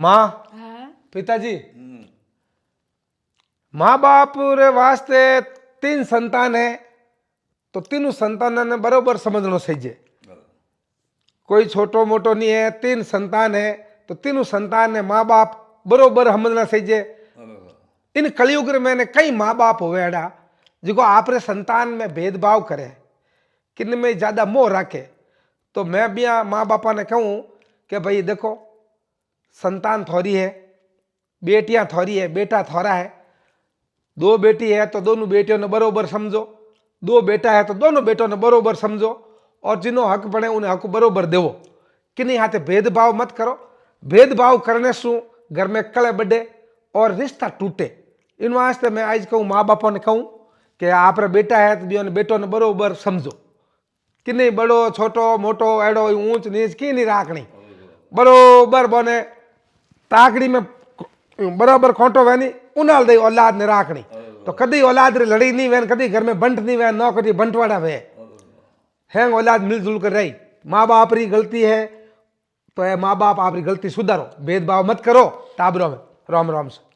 माँ पिताजी माँ बाप रे वास्ते 3 संतान है तो तीनों संतान ने बरोबर समझना सही। कोई छोटो मोटो नहीं है, 3 संतान है तो तीनों संतान ने माँ बाप बरोबर समझना सही। इन कलयुग में कई माँ बाप हुए एड़ा जो आपरे संतान में भेदभाव करे, किन में ज्यादा मोह रखे। तो मैं भी माँ बापा ने कहूँ कि भाई देखो संतान थोड़ी है, बेटियां थोड़ी है, बेटा थोड़ा है। 2 बेटी है तो दोनों बेटियों ने बरोबर समझो, 2 बेटा है तो दोनों बेटों ने बरोबर समझो, और जिन्हों हक बने उन्हें हक बरोबर देवो। किन्हीं हाथे भेदभाव मत करो। भेदभाव करने से घर में कले बढ़े और रिश्ता टूटे। इन वास्ते मैं आज कहूँ माँ बापों ने कहूँ कि आप बेटा है तो बी बेटों ने बरोबर समझो। कि नहीं बड़ो छोटो मोटो एड़ो ऊंच नीच की नहीं राखनी, बरोबर बने ताकड़ी में बराबर खोटो वैनी उनाल दे औलाद ने राखनी। तो कदी औलाद रे लड़ी नहीं वैन, कदी घर में बंट नहीं वैन, न कदी बंटवाड़ा वे हैं। औलाद मिलजुल कर रही। माँ बाप री गलती है तो माँ बाप आपरी गलती सुधारो, भेदभाव मत करो टाबरों में। राम राम से।